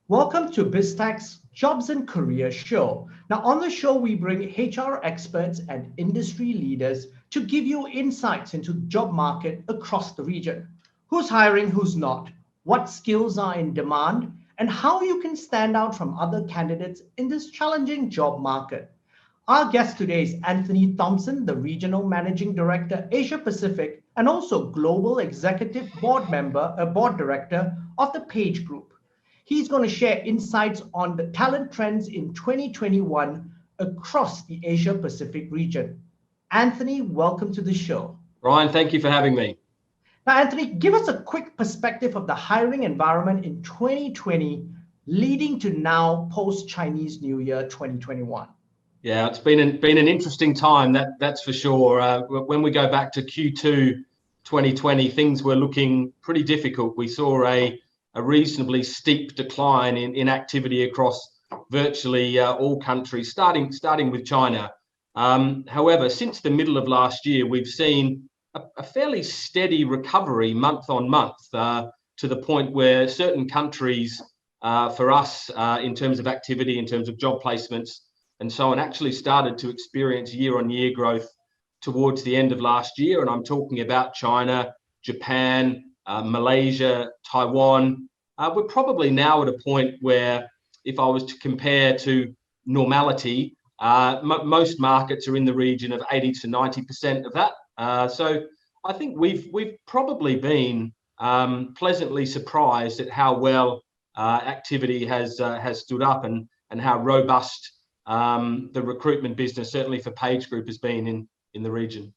Welcome to BizTech's Jobs and Career Show. Now, on the show, we bring HR experts and industry leaders to give you insights into the job market across the region. Who's hiring, who's not, what skills are in demand, and how you can stand out from other candidates in this challenging job market. Our guest today is Anthony Thompson, the Regional Managing Director, Asia Pacific, and also Global Executive Board Member, a Board Director of the Page Group. He's going to share insights on the talent trends in 2021 across the Asia Pacific region. Anthony, welcome to the show. Ryan, thank you for having me. Now, Anthony, give us a quick perspective of the hiring environment in 2020 leading to now post-Chinese New Year 2021. Yeah, it's been an interesting time, that's for sure. When we go back to Q2 2020, things were looking pretty difficult. We saw a reasonably steep decline in activity across virtually all countries, starting with China. However, since the middle of last year, we've seen a fairly steady recovery month on month, to the point where certain countries, for us, in terms of activity, in terms of job placements, and so on, actually started to experience year-on-year growth towards the end of last year. And I'm talking about China, Japan, Malaysia, Taiwan. We're probably now at a point where, if I was to compare to normality, most markets are in the region of 80 to 90% of that. So I think we've probably been pleasantly surprised at how well activity has stood up and how robust the recruitment business, certainly for Page Group, has been in the region.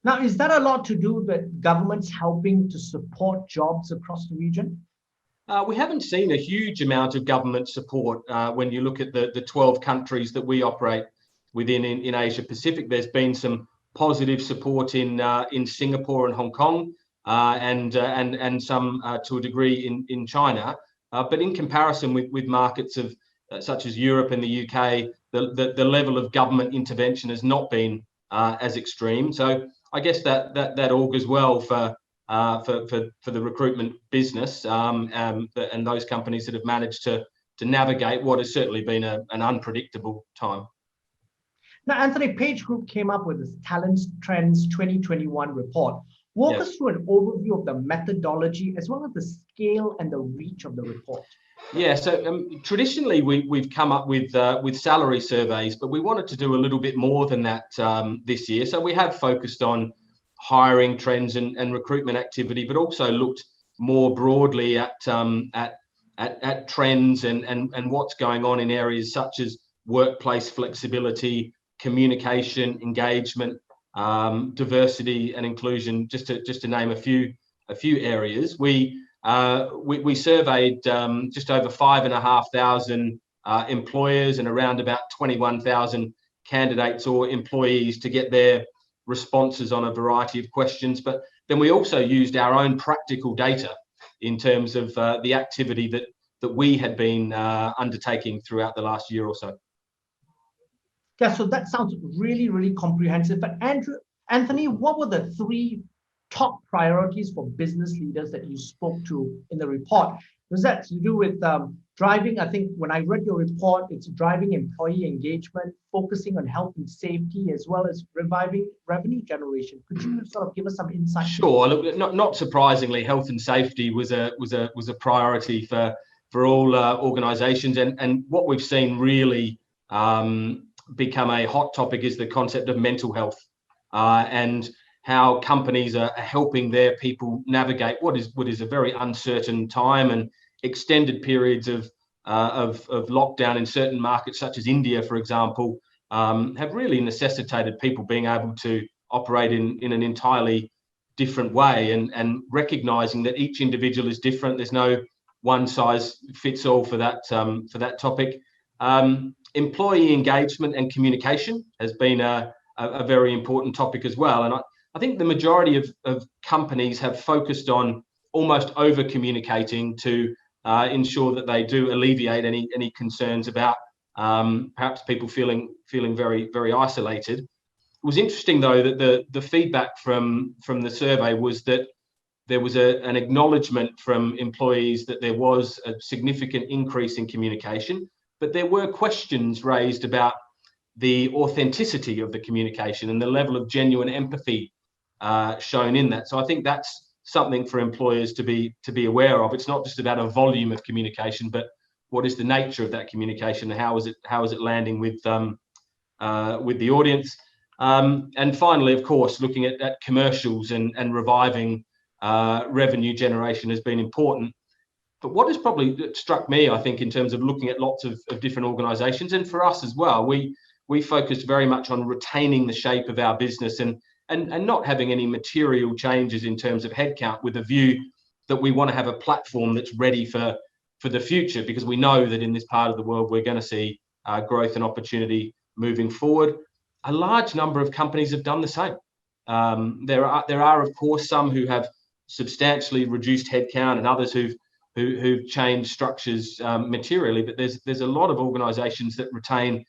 Now, is that a lot to do with governments helping to support jobs across the region? We haven't seen a huge amount of government support when you look at the 12 countries that we operate within in Asia Pacific. There's been some positive support in Singapore and Hong Kong, and some to a degree in China. But in comparison with markets of such as Europe and the UK, the level of government intervention has not been as extreme. So I guess that augurs well for the recruitment business, and those companies that have managed to navigate what has certainly been an unpredictable time. Now, Anthony, Page Group came up with this Talent Trends 2021 report. Walk us through an overview of the methodology as well as the scale and the reach of the report. Yeah, so traditionally we've come up with salary surveys, but we wanted to do a little bit more than that this year. So we have focused on hiring trends and recruitment activity, but also looked more broadly at trends and what's going on in areas such as workplace flexibility, communication, engagement, diversity and inclusion, just to name a few areas. We surveyed just over 5,500 employers and around about 21,000 candidates or employees to get their responses on a variety of questions. But then we also used our own practical data in terms of the activity that we had been undertaking throughout the last year or so. Yeah, so that sounds really, really comprehensive. But Anthony, what were the three top priorities for business leaders that you spoke to in the report? Was that to do with driving? I think when I read your report, it's driving employee engagement, focusing on health and safety, as well as reviving revenue generation. Could you sort of give us some insight? Sure. Look, not surprisingly, health and safety was a priority for all organisations, and what we've seen really become a hot topic is the concept of mental health, and how companies are helping their people navigate what is a very uncertain time, and extended periods of lockdown in certain markets such as India, for example, have really necessitated people being able to operate in an entirely different way, and recognizing that each individual is different. There's no one size fits all for that topic. Employee engagement and communication has been a very important topic as well, and I think the majority of companies have focused on almost over communicating to ensure that they do alleviate any concerns about perhaps people feeling very, very isolated. It was interesting though that the feedback from the survey was that there was an acknowledgement from employees that there was a significant increase in communication, but there were questions raised about the authenticity of the communication and the level of genuine empathy shown in that. So I think that's something for employers to be aware of. It's not just about a volume of communication, but what is the nature of that communication, and how is it landing with the audience. And finally, of course, looking at commercials and reviving revenue generation has been important. But what has probably struck me, I think, in terms of looking at lots of different organizations, and for us as well, we focused very much on retaining the shape of our business and not having any material changes in terms of headcount, with a view that we want to have a platform that's ready for the future, because we know that in this part of the world we're going to see growth and opportunity moving forward. A large number of companies have done the same. There are of course some who have substantially reduced headcount, and others who've changed structures materially. But there's a lot of organisations that retain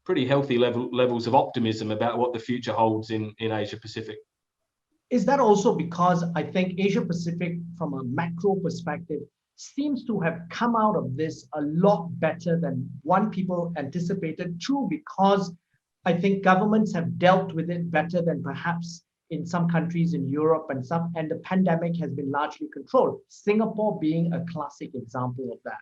pretty healthy levels of optimism about what the future holds in Asia Pacific. Is that also because I think Asia Pacific, from a macro perspective, seems to have come out of this a lot better than people anticipated? True, because I think governments have dealt with it better than perhaps in some countries in Europe, and the pandemic has been largely controlled. Singapore being a classic example of that.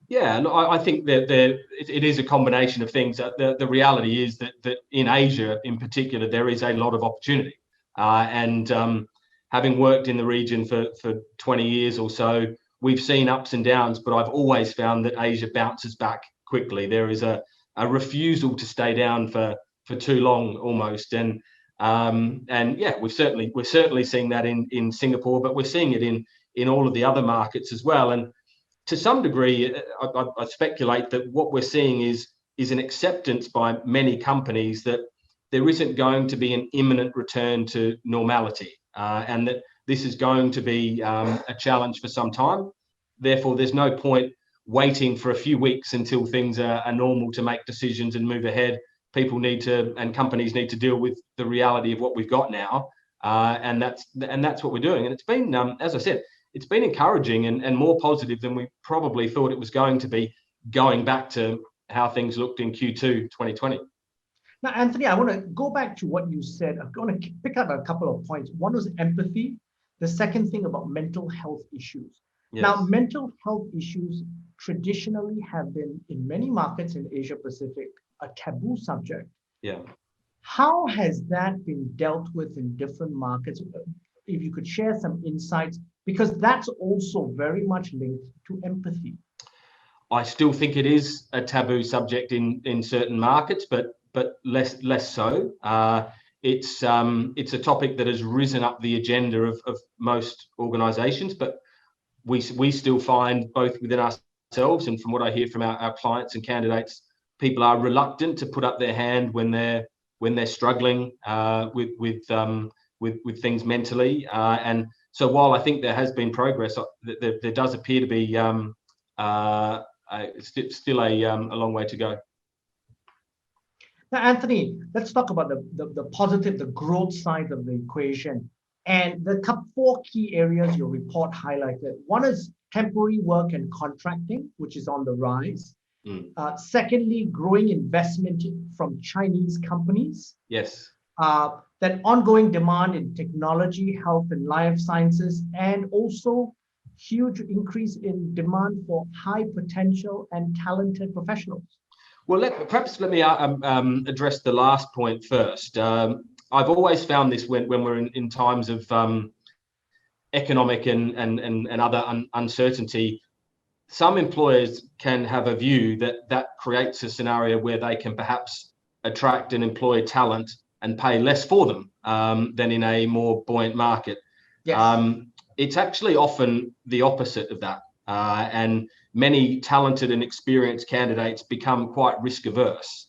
Yeah, look, I think that it is a combination of things. The reality is that in Asia, in particular, there is a lot of opportunity. Having worked in the region for 20 years or so, we've seen ups and downs, but I've always found that Asia bounces back quickly. There is a refusal to stay down for too long, almost. And yeah, we're certainly seeing that in Singapore, but we're seeing it in all of the other markets as well. And to some degree, I speculate that what we're seeing is an acceptance by many companies that there isn't going to be an imminent return to normality, and that this is going to be a challenge for some time. Therefore, there's no point waiting for a few weeks until things are normal to make decisions and move ahead. People need to, and companies need to deal with the reality of what we've got now, and that's what we're doing. And it's been, as I said, it's been encouraging and more positive than we probably thought it was going to be, going back to how things looked in Q2 2020. Now, Anthony, I want to go back to what you said. I'm going to pick up a couple of points. One was empathy. The second thing about mental health issues. Yes. Now, mental health issues traditionally have been, in many markets in Asia Pacific, a taboo subject. Yeah. How has that been dealt with in different markets? If you could share some insights, because that's also very much linked to empathy. I still think it is a taboo subject in certain markets, but less so. It's a topic that has risen up the agenda of most organisations, but we still find, both within ourselves and from what I hear from our clients and candidates, people are reluctant to put up their hand when they're struggling with things mentally. And so while I think there has been progress, there does appear to be still a long way to go. Now, Anthony, let's talk about the positive, the growth side of the equation. And the four key areas your report highlighted. One is temporary work and contracting, which is on the rise. Secondly, growing investment from Chinese companies. Yes. Then ongoing demand in technology, health and life sciences, and also huge increase in demand for high potential and talented professionals. Well, perhaps let me address the last point first. I've always found this when we're in times of economic and other uncertainty, some employers can have a view that creates a scenario where they can perhaps attract and employ talent and pay less for them than in a more buoyant market. Yes. It's actually often the opposite of that. And many talented and experienced candidates become quite risk averse,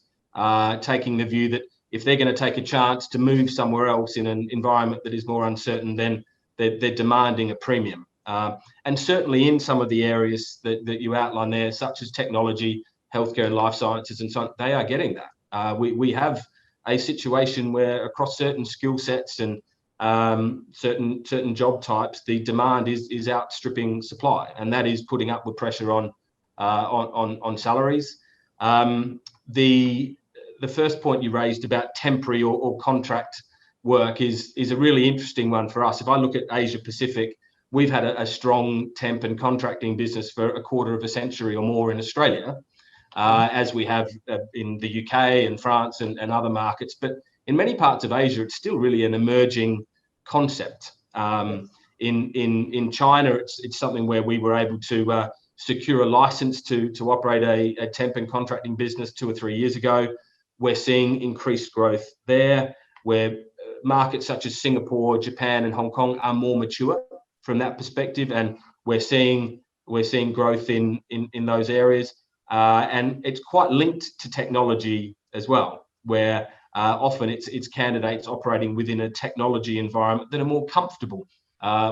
taking the view that if they're going to take a chance to move somewhere else in an environment that is more uncertain, then they're demanding a premium. And certainly in some of the areas that you outline there, such as technology, healthcare and life sciences and so on, they are getting that. We have a situation where across certain skill sets and certain job types, the demand is outstripping supply, and that is putting upward pressure on salaries. The first point you raised about temporary or contract work is a really interesting one for us. If I look at Asia Pacific, we've had a strong temp and contracting business for a quarter of a century or more in Australia, as we have in the UK and France and other markets. But in many parts of Asia, it's still really an emerging concept. In China, it's something where we were able to secure a license to operate a temp and contracting business 2 or 3 years ago. We're seeing increased growth there, where markets such as Singapore, Japan, and Hong Kong are more mature from that perspective, and we're seeing growth in those areas, and it's quite linked to technology as well, where often it's candidates operating within a technology environment that are more comfortable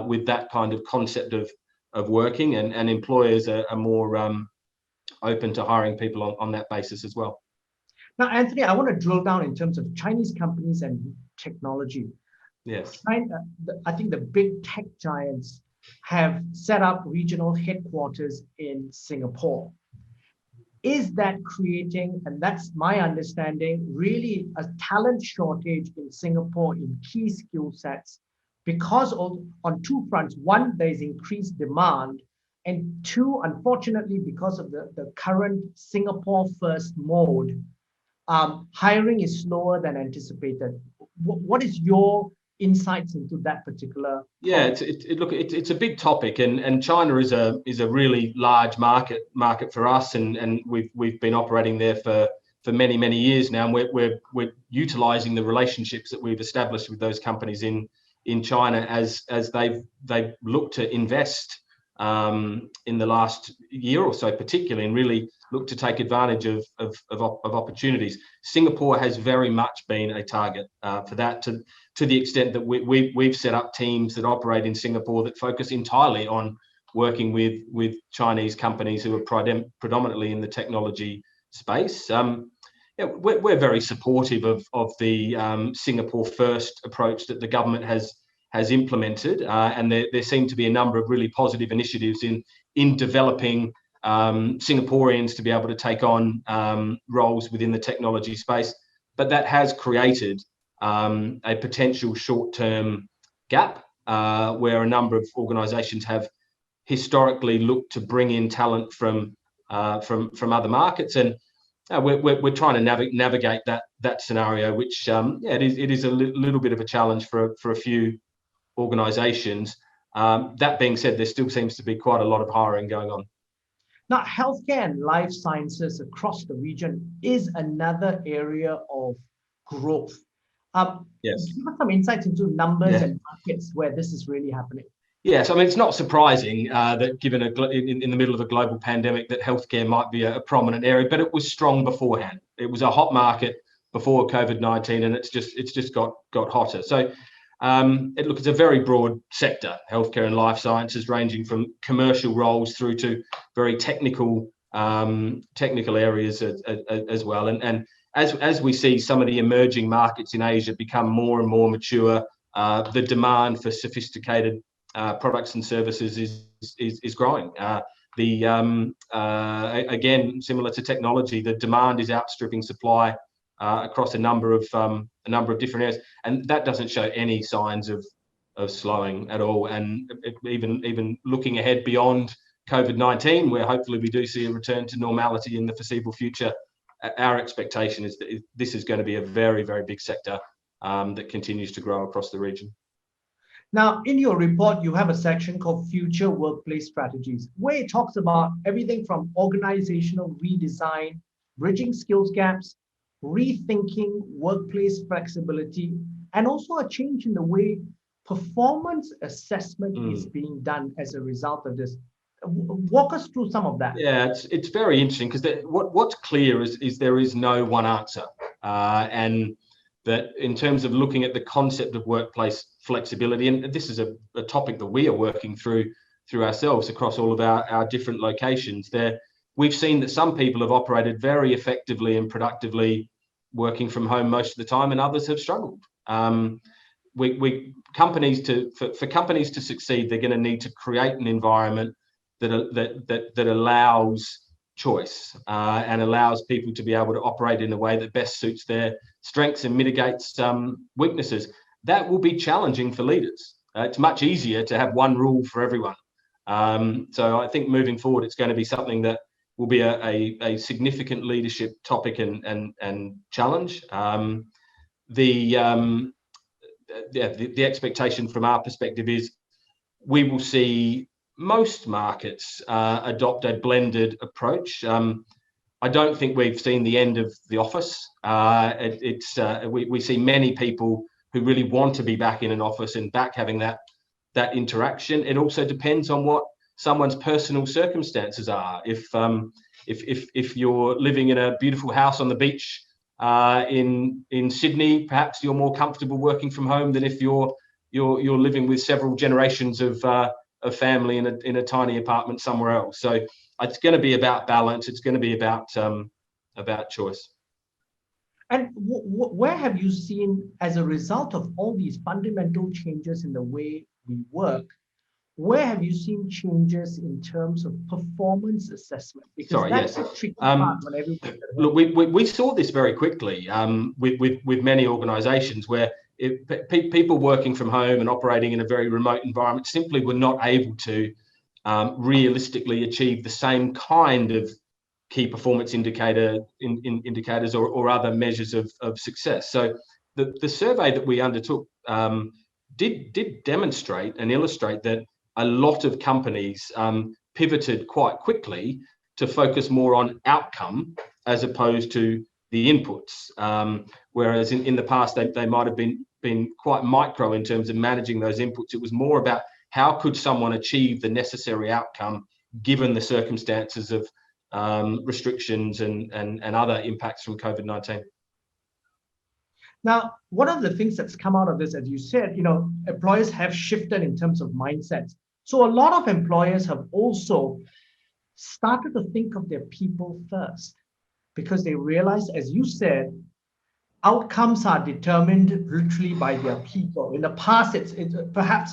with that kind of concept of working, and employers are more open to hiring people on that basis as well. Now, Anthony, I want to drill down in terms of Chinese companies and technology. Yes. I think the big tech giants have set up regional headquarters in Singapore. Is that creating, and that's my understanding, really a talent shortage in Singapore in key skill sets? Because on two fronts: one, there's increased demand, and two, unfortunately, because of the current Singapore first mode, hiring is slower than anticipated. What is your insights into that particular? Yeah, it's a big topic, and China is a really large market for us, and we've been operating there for many years now, and we're utilizing the relationships that we've established with those companies in China as they've looked to invest in the last year or so, particularly, and really look to take advantage of opportunities. Singapore has very much been a target for that, to the extent that we've set up teams that operate in Singapore that focus entirely on working with Chinese companies who are predominantly in the technology space. We're very supportive of the Singapore first approach that the government has implemented, and there seem to be a number of really positive initiatives in developing Singaporeans to be able to take on roles within the technology space. But that has created a potential short-term gap where a number of organisations have historically looked to bring in talent from other markets, and we're trying to navigate that scenario, which it is a little bit of a challenge for a few organisations. That being said, there still seems to be quite a lot of hiring going on. Now, healthcare and life sciences across the region is another area of growth. Yes. Give us some insights into numbers and markets where this is really happening. Yes, I mean, it's not surprising that given in the middle of a global pandemic that healthcare might be a prominent area, but it was strong beforehand. It was a hot market before COVID-19, and it's just got hotter. So it's a very broad sector, healthcare and life sciences, ranging from commercial roles through to very technical areas as well. And as we see some of the emerging markets in Asia become more and more mature, the demand for sophisticated products and services is growing. Again, similar to technology, the demand is outstripping supply across a number of different areas, and that doesn't show any signs of slowing at all. And even looking ahead beyond COVID-19, where hopefully we do see a return to normality in the foreseeable future, our expectation is that this is going to be a very, very big sector that continues to grow across the region. Now, in your report, you have a section called Future Workplace Strategies, where it talks about everything from organizational redesign, bridging skills gaps, rethinking workplace flexibility, and also a change in the way performance assessment is being done as a result of this. Walk us through some of that. Yeah, it's very interesting, because what's clear is there is no one answer, and that in terms of looking at the concept of workplace flexibility, and this is a topic that we are working through ourselves across all of our different locations there, we've seen that some people have operated very effectively and productively working from home most of the time, and others have struggled. we companies for companies to succeed, they're going to need to create an environment that allows choice and allows people to be able to operate in a way that best suits their strengths and mitigates weaknesses. That will be challenging for leaders. It's much easier to have one rule for everyone. So I think moving forward, it's going to be something that will be a significant leadership topic and challenge. The expectation from our perspective is we will see most markets adopt a blended approach. I don't think we've seen the end of the office. We see many people who really want to be back in an office and back having that interaction. It also depends on what someone's personal circumstances are. If you're living in a beautiful house on the beach in Sydney, perhaps you're more comfortable working from home than if you're living with several generations of family in a tiny apartment somewhere else. So it's going to be about balance. It's going to be about choice. And where have you seen, as a result of all these fundamental changes in the way we work, where have you seen changes in terms of performance assessment? Because that's a tricky part when everybody. Look, we saw this very quickly with many organisations where people working from home and operating in a very remote environment simply were not able to realistically achieve the same kind of key performance indicators or other measures of success. So the survey that we undertook did demonstrate and illustrate that a lot of companies pivoted quite quickly to focus more on outcome as opposed to the inputs. Whereas in the past, they might have been quite micro in terms of managing those inputs. It was more about how could someone achieve the necessary outcome given the circumstances of restrictions and other impacts from COVID-19. Now, one of the things that's come out of this, as you said, employers have shifted in terms of mindsets. So a lot of employers have also started to think of their people first, because they realize, as you said, outcomes are determined literally by their people. In the past, it's perhaps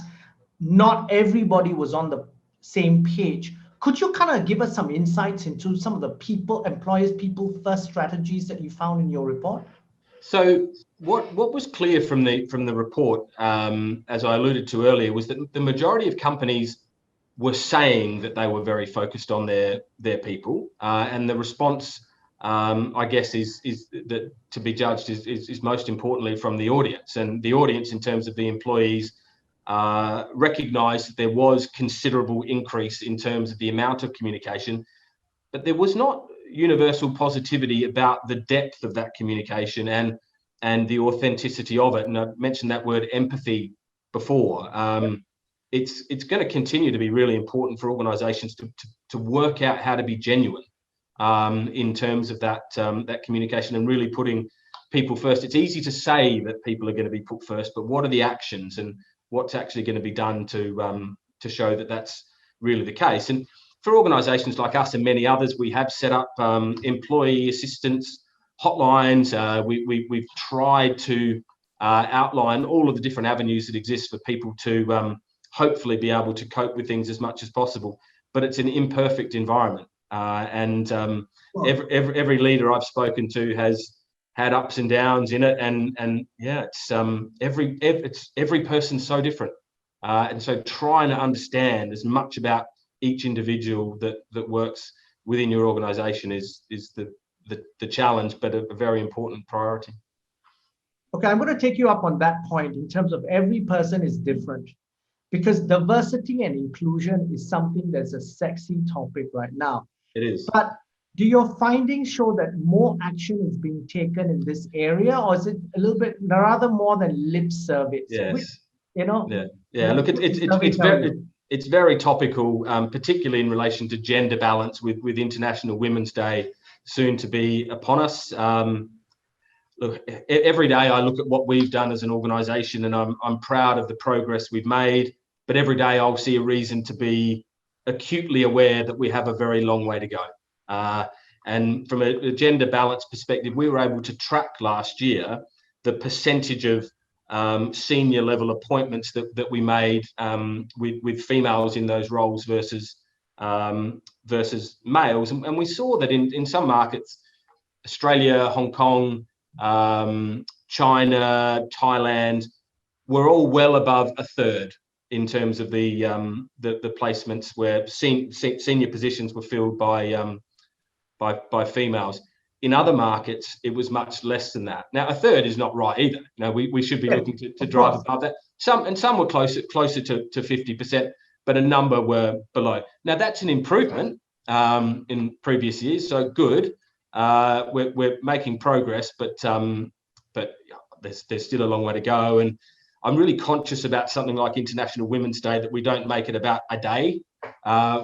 not everybody was on the same page. Could you kind of give us some insights into some of the employers' people first strategies that you found in your report? So what was clear from the report, as I alluded to earlier, was that the majority of companies were saying that they were very focused on their people, and the response, I guess, is that to be judged is most importantly from the audience, and the audience in terms of the employees recognised that there was considerable increase in terms of the amount of communication, but there was not universal positivity about the depth of that communication and the authenticity of it. And I mentioned that word empathy before. It's going to continue to be really important for organisations to work out how to be genuine in terms of that communication and really putting people first. It's easy to say that people are going to be put first, but what are the actions and what's actually going to be done to show that that's really the case? And for organisations like us and many others, we have set up employee assistance hotlines. We've tried to outline all of the different avenues that exist for people to hopefully be able to cope with things as much as possible. But it's an imperfect environment, and every leader I've spoken to has had ups and downs in it, and yeah, it's every person's so different, and so trying to understand as much about each individual that works within your organization is the challenge, but a very important priority. Okay, I'm going to take you up on that point in terms of every person is different, because diversity and inclusion is something that's a sexy topic right now. It is. But do your findings show that more action is being taken in this area, or is it a little bit rather more than lip service? Yes. Yeah. Look, it's very topical, particularly in relation to gender balance with International Women's Day soon to be upon us. Look, every day I look at what we've done as an organisation, and I'm proud of the progress we've made. But every day I'll see a reason to be acutely aware that we have a very long way to go. And from a gender balance perspective, we were able to track last year the percentage of senior level appointments that we made with females in those roles versus males. And we saw that in some markets, Australia, Hong Kong, China, Thailand, were all well above a third in terms of the placements where senior positions were filled by females. In other markets, it was much less than that. Now, a third is not right either. We should be looking to drive above that. Some were closer to 50%, but a number were below. Now, that's an improvement in previous years, so good. We're making progress, but there's still a long way to go. And I'm really conscious about something like International Women's Day, that we don't make it about a day.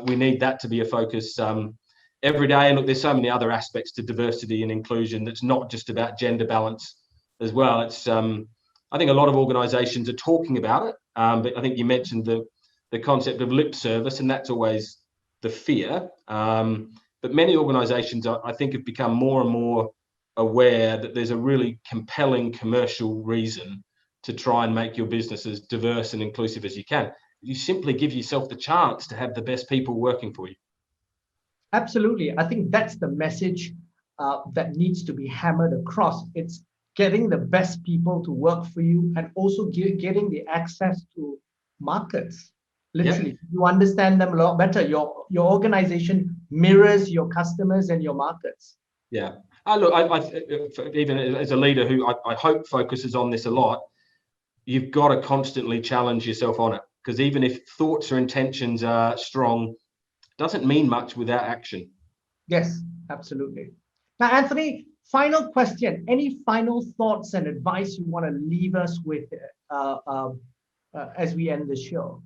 We need that to be a focus every day. And look, there's so many other aspects to diversity and inclusion that's not just about gender balance as well. It's I think a lot of organizations are talking about it, but I think you mentioned the concept of lip service, and that's always the fear. But many organizations, I think, have become more and more aware that there's a really compelling commercial reason to try and make your business as diverse and inclusive as you can. You simply give yourself the chance to have the best people working for you. Absolutely. I think that's the message that needs to be hammered across. It's getting the best people to work for you, and also getting the access to markets. Literally, you understand them a lot better. Your organization mirrors your customers and your markets. Yeah. Look, even as a leader who I hope focuses on this a lot, you've got to constantly challenge yourself on it, because even if thoughts or intentions are strong, doesn't mean much without action. Yes, absolutely. Now, Anthony, final question. Any final thoughts and advice you want to leave us with as we end the show?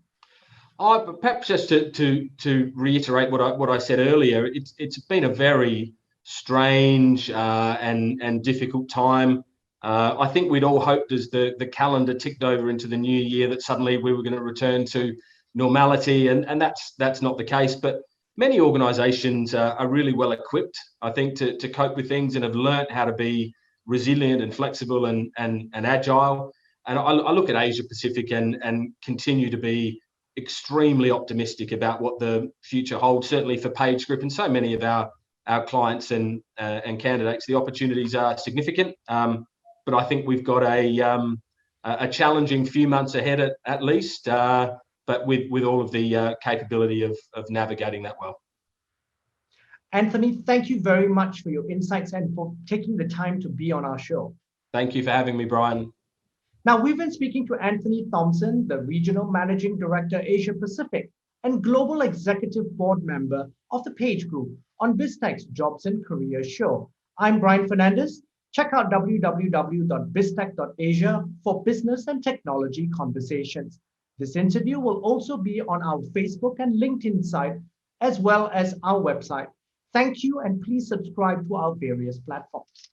Perhaps just to reiterate what I said earlier, it's been a very strange and difficult time. I think we'd all hoped as the calendar ticked over into the new year that suddenly we were going to return to normality, and that's not the case. But many organizations are really well equipped, I think, to cope with things, and have learnt how to be resilient and flexible and agile. And I look at Asia Pacific and continue to be extremely optimistic about what the future holds, certainly for PageGroup and so many of our clients and candidates. The opportunities are significant, but I think we've got a challenging few months ahead at least, but with all of the capability of navigating that well. Anthony, thank you very much for your insights and for taking the time to be on our show. Thank you for having me, Brian. Now, we've been speaking to Anthony Thompson, the Regional Managing Director, Asia Pacific, and Global Executive Board Member of the PageGroup on BizTech's Jobs and Careers Show. I'm Brian Fernandez. Check out www.biztech.asia for business and technology conversations. This interview will also be on our Facebook and LinkedIn site, as well as our website. Thank you, and please subscribe to our various platforms.